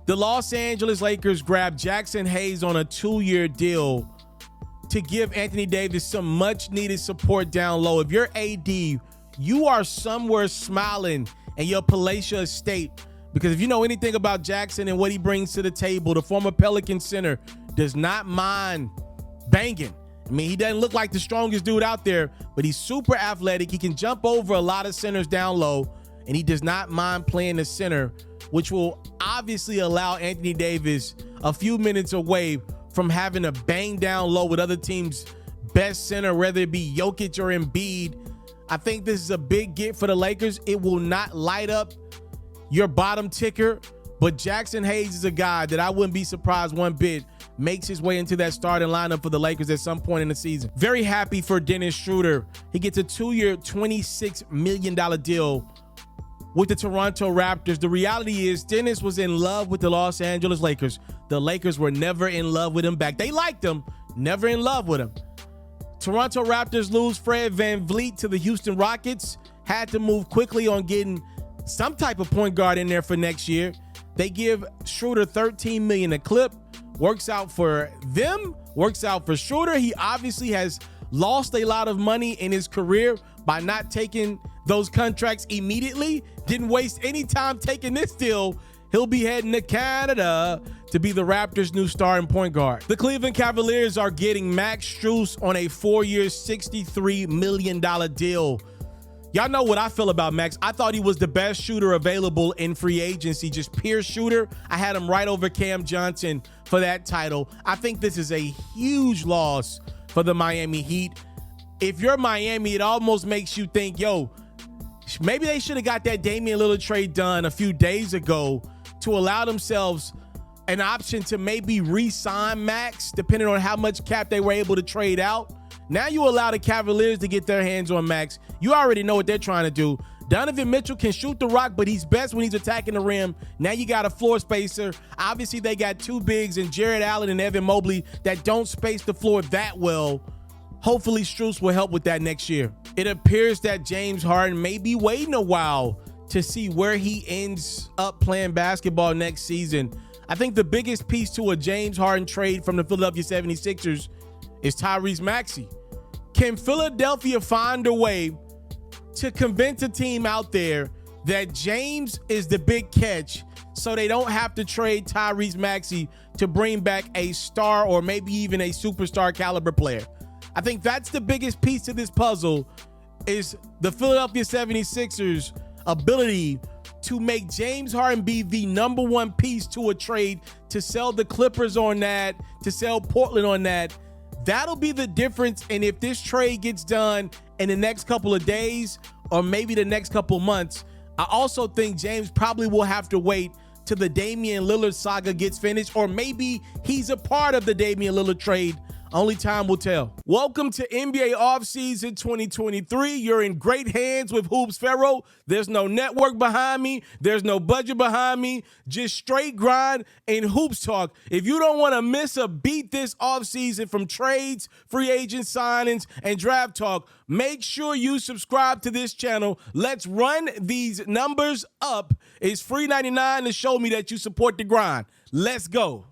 The Los Angeles Lakers grabbed Jaxson Hayes on a 2-year deal to give Anthony Davis some much-needed support down low. If you're AD, you are somewhere smiling in your palatial estate, because if you know anything about Jaxson and what he brings to the table, the former Pelican center does not mind banging. I mean, he doesn't look like the strongest dude out there, but he's super athletic. He can jump over a lot of centers down low, and he does not mind playing the center, which will obviously allow Anthony Davis a few minutes away from having to bang down low with other teams' best center, whether it be Jokic or Embiid. I think this is a big get for the Lakers. It will not light up your bottom ticker, but Jaxson Hayes is a guy that I wouldn't be surprised one bit makes his way into that starting lineup for the Lakers at some point in the season. Very happy for Dennis Schroder. He gets a 2-year, $26 million deal with the Toronto Raptors. The reality is Dennis was in love with the Los Angeles Lakers. The Lakers were never in love with him back. They liked him, never in love with him. Toronto Raptors lose Fred VanVleet to the Houston Rockets. Had to move quickly on getting some type of point guard in there for next year. They give Schroder $13 million a clip. Works out for them, works out for Schroder. He obviously has lost a lot of money in his career by not taking those contracts immediately. Didn't waste any time taking this deal. He'll be heading to Canada to be the Raptors' new starting point guard. The Cleveland Cavaliers are getting Max Strus on a 4-year, $63 million deal. Y'all know what I feel about Max. I thought he was the best shooter available in free agency, just pure shooter. I had him right over Cam Johnson for that title. I think this is a huge loss for the Miami Heat. If you're Miami, it almost makes you think, yo, maybe they should have got that Damian Lillard trade done a few days ago to allow themselves an option to maybe re-sign Max, depending on how much cap they were able to trade out. Now you allow the Cavaliers to get their hands on Max. You already know what they're trying to do. Donovan Mitchell can shoot the rock, but he's best when he's attacking the rim. Now you got a floor spacer. Obviously, they got two bigs in Jared Allen and Evan Mobley that don't space the floor that well. Hopefully, Strus will help with that next year. It appears that James Harden may be waiting a while to see where he ends up playing basketball next season. I think the biggest piece to a James Harden trade from the Philadelphia 76ers is Tyrese Maxey. Can Philadelphia find a way to convince a team out there that James is the big catch so they don't have to trade Tyrese Maxey to bring back a star or maybe even a superstar caliber player? I think that's the biggest piece to this puzzle, is the Philadelphia 76ers' ability to make James Harden be the #1 piece to a trade, to sell the Clippers on that, to sell Portland on that. That'll be the difference. And if this trade gets done in the next couple of days or maybe the next couple months, I also think James probably will have to wait till the Damian Lillard saga gets finished, or maybe he's a part of the Damian Lillard trade. Only time will tell. Welcome to NBA offseason 2023. You're in great hands with Hoops FERRO. There's no network behind me. There's no budget behind me. Just straight grind and hoops talk. If you don't want to miss a beat this offseason from trades, free agent signings, and draft talk, make sure you subscribe to this channel. Let's run these numbers up. It's free $99 to show me that you support the grind. Let's go.